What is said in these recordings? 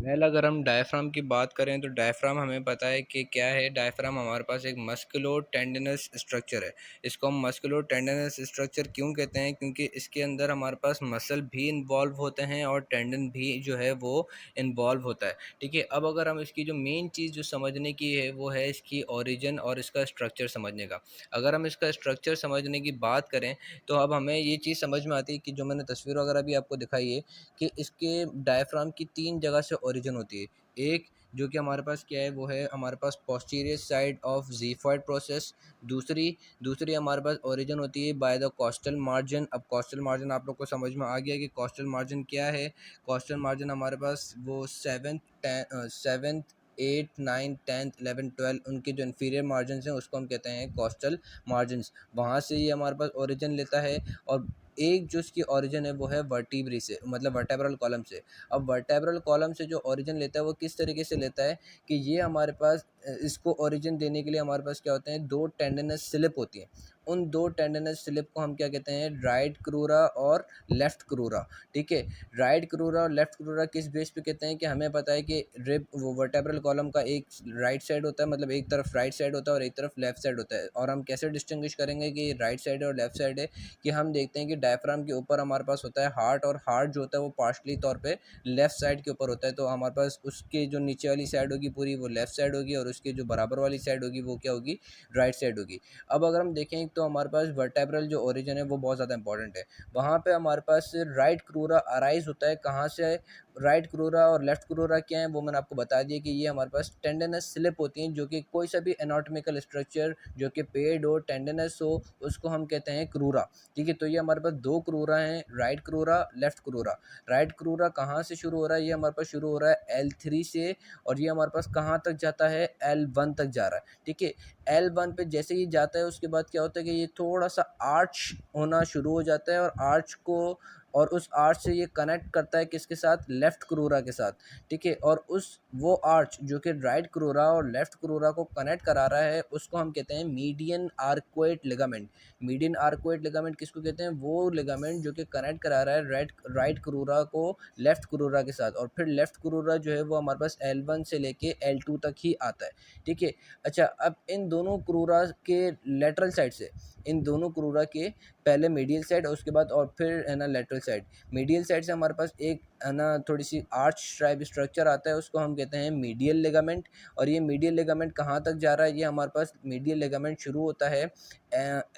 Well अगर हम diaphragm की बात करें तो डायफ्राम हमें पता है कि क्या है। डायफ्राम हमारे पास एक मस्कुलो टेंडनस स्ट्रक्चर है। इसको हम मस्कुलो टेंडनस स्ट्रक्चर क्यों कहते हैं? क्योंकि इसके अंदर हमारे पास मसल भी इन्वॉल्व होते हैं और टेंडन भी जो है वो इन्वॉल्व होता है। ठीक है, अब अगर हम इसकी जो मेन चीज़ जो समझने की है वो है इसकी ओरिजिन और इसका स्ट्रक्चर समझने का। अगर हम इसका स्ट्रक्चर समझने की बात करें तो अब हमें ये चीज़ समझ में आती है कि जो मैंने तस्वीर वगैरह भी आपको दिखाई है कि इसके डायफ्राम की 3 जगह से ओरिजिन होती है। एक जो कि हमारे पास क्या है वो है हमारे पास पोस्टीरियर साइड ऑफ ज़िफॉइड प्रोसेस। दूसरी दूसरी हमारे पास ओरिजिन होती है बाय द कॉस्टल मार्जिन। अब कॉस्टल मार्जिन आप लोग को समझ में आ गया कि कॉस्टल मार्जिन क्या है। कॉस्टल मार्जिन हमारे पास वो सेवन्थ 8, 9, 10, 11, 12 उनके जो इन्फीरियर मार्जिन्स हैं उसको हम कहते हैं कॉस्टल मार्जिन्स। वहाँ से ये हमारे पास ओरिजिन लेता है। और एक जो इसकी ओरिजिन है वो है वर्टिब्री से, मतलब वर्टेब्रल कॉलम से। अब वर्टेब्रल कॉलम से जो ओरिजिन लेता है वो किस तरीके से लेता है कि ये हमारे पास इसको ओरिजिन देने के लिए हमारे पास क्या होते हैं, 2 टेंडनस स्लिप होती हैं। उन 2 टेंडनस स्लिप को हम क्या कहते हैं, राइट क्रूरा और लेफ्ट क्रूरा। ठीक है, राइट क्रूरा और लेफ्ट क्रूरा किस बेस पे कहते हैं कि हमें पता है कि रिब वो वर्टेब्रल कॉलम का एक राइट साइड होता है, मतलब एक तरफ राइट साइड होता है और एक तरफ लेफ्ट साइड होता है। और हम कैसे डिस्टिंग्विश करेंगे कि राइट साइड है और लेफ्ट साइड है? कि हम देखते हैं कि डायफ्राम के ऊपर हमारे पास होता है हार्ट, और हार्ट जो होता है वो पार्शली तौर पे लेफ्ट साइड के ऊपर होता है। तो हमारे पास उसके जो नीचे वाली साइड होगी पूरी वो लेफ्ट साइड होगी, और उसके जो बराबर वाली साइड होगी वो क्या होगी, राइट साइड होगी। अब अगर हम देखें तो हमारे पास वर्टेब्रल जो ओरिजिन है वो बहुत ज़्यादा इंपॉर्टेंट है। वहाँ पे हमारे पास राइट क्रूरा अराइज होता है। कहाँ से? राइट क्रूरा और लेफ्ट क्रूरा क्या है वो मैंने आपको बता दिया कि ये हमारे पास टेंडनस स्लिप होती हैं, जो कि कोई सा भी एनाटॉमिकल स्ट्रक्चर जो कि पेड हो, टेंडनस हो, उसको हम कहते हैं क्रूरा। ठीक है, तो ये हमारे पास 2 क्रूरा हैं, राइट क्रूरा, लेफ्ट क्रूरा। राइट क्रूरा कहाँ से शुरू हो रहा है? ये हमारे पास शुरू हो रहा है L3 से, और ये हमारे पास कहाँ तक जाता है, L1 तक जा रहा है। ठीक है, L1 पे जैसे ही जाता है उसके बाद क्या होता है कि ये थोड़ा सा आर्च होना शुरू हो जाता है, और आर्च को और उस आर्च से ये कनेक्ट करता है किसके साथ, लेफ्ट क्रूरा के साथ। ठीक है, और उस वो आर्च जो कि राइट क्रूरा और लेफ्ट क्रूरा को कनेक्ट करा रहा है उसको हम कहते हैं median arcuate ligament. Median arcuate ligament किसको कहते हैं? वो लिगामेंट जो कि कनेक्ट करा रहा है राइट क्रूरा को लेफ्ट क्रूरा के साथ। और फिर लेफ्ट क्रूरा जो है वो हमारे पास L1 से लेके L2 तक ही आता है। ठीक है, अच्छा, अब इन दोनों क्रूरा के लेटरल साइड से, इन दोनों क्रूरा के पहले मीडियल साइड और उसके बाद और फिर है ना लेटरल साइड। मीडियल साइड से हमारे पास एक है ना थोड़ी सी आर्च टाइप स्ट्रक्चर आता है, उसको हम कहते हैं मीडियल लिगामेंट। और ये मीडियल लिगामेंट कहाँ तक जा रहा है? ये हमारे पास मीडियल लिगामेंट शुरू होता है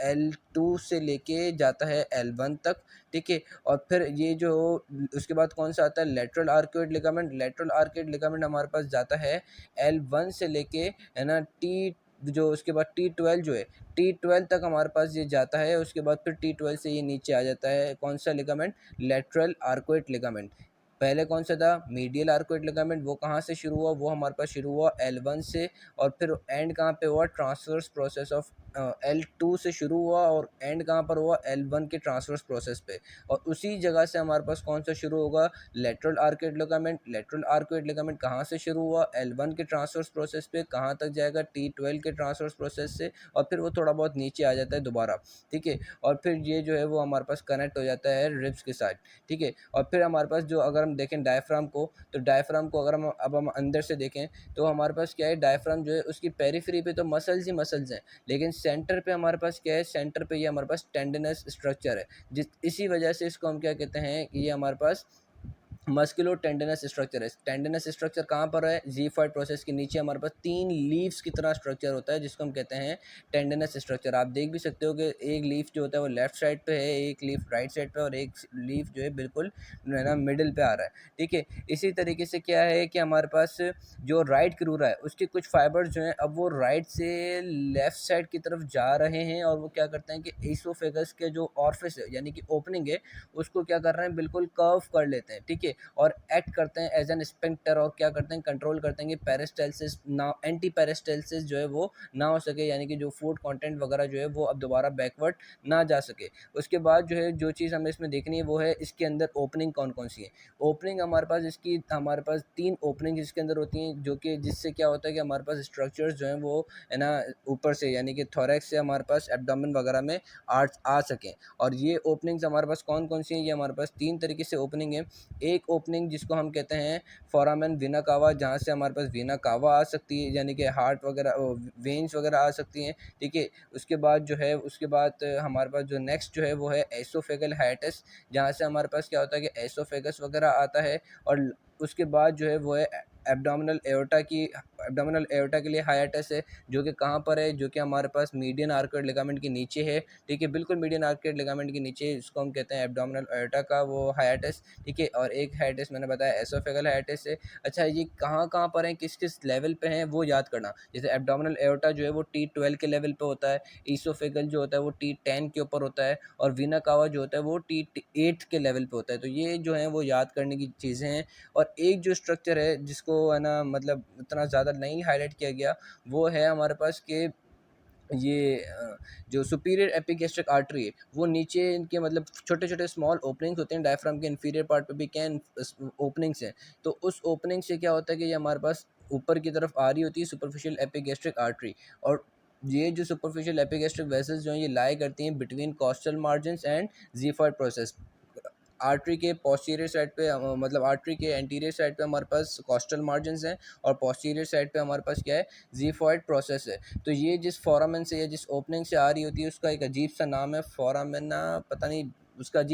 L2 से लेके जाता है L1 तक। ठीक है, और फिर ये जो उसके बाद कौन सा आता है, lateral arcuate ligament. Lateral arcuate ligament हमारे पास जाता है L1 से लेके है ना टी, जो उसके बाद T12 जो है, T12 तक हमारे पास ये जाता है। उसके बाद फिर T12 से ये नीचे आ जाता है कौन सा लिगामेंट, लेटरल आर्कुएट लिगामेंट। पहले कौन सा था, मीडियल आर्कुएट लिगामेंट। वो कहाँ से शुरू हुआ? वो हमारे पास शुरू हुआ L1 से, और फिर एंड कहाँ पे हुआ, ट्रांसवर्स प्रोसेस ऑफ L2 से शुरू हुआ और एंड कहाँ पर हुआ, L1 के ट्रांसवर्स प्रोसेस पे। और उसी जगह से हमारे पास कौन सा शुरू होगा, lateral arcuate ligament. Lateral arcuate ligament कहाँ से शुरू हुआ, L1 के ट्रांसवर्स प्रोसेस पे, कहाँ तक जाएगा, T12 के ट्रांसवर्स प्रोसेस से, और फिर वो थोड़ा बहुत नीचे आ जाता है दोबारा। ठीक है, और फिर ये जो है वो हमारे पास कनेक्ट हो जाता है रिब्स के साथ। ठीक है, और फिर हमारे पास जो अगर हम देखें डायफ्राम को, तो डायफ्राम को अगर हम अंदर से देखें तो हमारे पास क्या है, डायफ्राम जो है उसकी पेरिफेरी पे तो मसल्स ही मसल्स हैं, लेकिन सेंटर पे हमारे पास क्या है, सेंटर पे ये हमारे पास टेंडनस स्ट्रक्चर है। इसी वजह से इसको हम क्या कहते हैं कि ये हमारे पास मस्कुलो टेंडनस स्ट्रक्चर है। टेंडनस स्ट्रक्चर कहाँ पर है, ज़िफॉइड प्रोसेस के नीचे हमारे पास 3 लीव्स की तरह स्ट्रक्चर होता है जिसको हम कहते हैं टेंडनस स्ट्रक्चर। आप देख भी सकते हो कि एक लीफ जो होता है वो लेफ्ट साइड पे है, एक लीफ राइट साइड पे, और एक लीफ जो है बिल्कुल है ना मिडिल पे आ रहा है। ठीक है, इसी तरीके से क्या है कि हमारे पास जो राइट क्रूरा है उसके कुछ फाइबर्स जो हैं अब वो राइट से लेफ्ट साइड की तरफ जा रहे हैं, और वो क्या करते हैं कि एसोफेगस के जो ऑर्फिस है यानी कि ओपनिंग है उसको क्या कर रहे हैं, बिल्कुल कर्व कर लेते हैं। ठीक है, और एक्ट करते हैं एज एन स्पिंक्टर, और क्या करते हैं, कंट्रोल करते हैं कि पेरिस्टाल्सिस ना, एंटी पेरिस्टाल्सिस जो है वो ना हो सके, यानी कि जो फूड कंटेंट वगैरह जो है वो अब दोबारा बैकवर्ड ना जा सके। उसके बाद जो है जो चीज़ हमें इसमें देखनी है वो है इसके अंदर ओपनिंग कौन कौन सी है। ओपनिंग हमारे पास 3 ओपनिंग इसके अंदर होती हैं, जो कि जिससे क्या होता है कि हमारे पास स्ट्रक्चर्स जो हैं वो है ना ऊपर से यानी कि थोरैक्स से हमारे पास एब्डोमेन वगैरह में आ सकें। और ये ओपनिंग्स हमारे पास कौन कौन सी हैं, ये हमारे पास 3 तरीके से ओपनिंग है। एक एक ओपनिंग जिसको हम कहते हैं फोरामेन वेना कावा, जहाँ से हमारे पास वेना कावा आ सकती है, यानी कि हार्ट वगैरह वेन्स वगैरह आ सकती हैं, ठीक है। उसके बाद जो है, उसके बाद हमारे पास जो नेक्स्ट जो है वो है एसोफेगल हाइटिस, जहाँ से हमारे पास क्या होता है कि एसोफेगस वगैरह आता है। और उसके बाद जो है वो है एब्डोमिनल एओर्टा के लिए हाइटिस है, जो कि कहाँ पर है, जो कि हमारे पास मीडियन आर्कड लिगामेंट के नीचे है, ठीक है, बिल्कुल मीडियन आर्कड लिगामेंट के नीचे, इसको हम कहते हैं एब्डोमिनल एओर्टा का वो हाइटिस, ठीक है। और एक हाइटिस मैंने बताया एसोफेगल हाइटिस है। अच्छा, ये कहाँ-कहाँ पर हैं, किस-किस लेवल पे हैं, वो याद करना। जैसे एब्डोमिनल एओर्टा जो है वो T12 के लेवल पे होता है, ईसोफेगल जो होता है वो T10 के ऊपर होता है, और वीना कावा जो होता है वो T8 के लेवल पे होता है। तो ये जो है वो याद करने की चीज़ें हैं। और एक जो स्ट्रक्चर है जिसको है ना, मतलब इतना ज़्यादा नहीं हाईलाइट किया गया, वो है हमारे पास कि ये जो सुपीरियर एपिगैस्ट्रिक आर्टरी है, वो नीचे इनके मतलब छोटे-छोटे स्मॉल ओपनिंग्स होते हैं, डायफ्राम के इंफीरियर पार्ट पे भी क्या ओपनिंग्स हैं। तो उस ओपनिंग से क्या होता है कि ये हमारे पास ऊपर की तरफ आ रही होती है सुपरफिशियल एपिगैस्ट्रिक आर्टरी। और ये जो सुपरफिशियल एपिगैस्ट्रिक वेसल्स जो हैं, ये लाई करती हैं between costal margins and xiphoid process. Artery के पोस्टीरियर साइड पे मतलब आर्टरी के एंटीरियर साइड पे हमारे पास कॉस्टल मार्जिन्स हैं, और पोस्टीरियर साइड पे हमारे पास क्या है, ज़िफॉइड प्रोसेस है। तो ये जिस फोरामेन से या जिस ओपनिंग से आ रही होती है, उसका एक अजीब सा नाम है, फोरामेना, पता नहीं उसका अजीब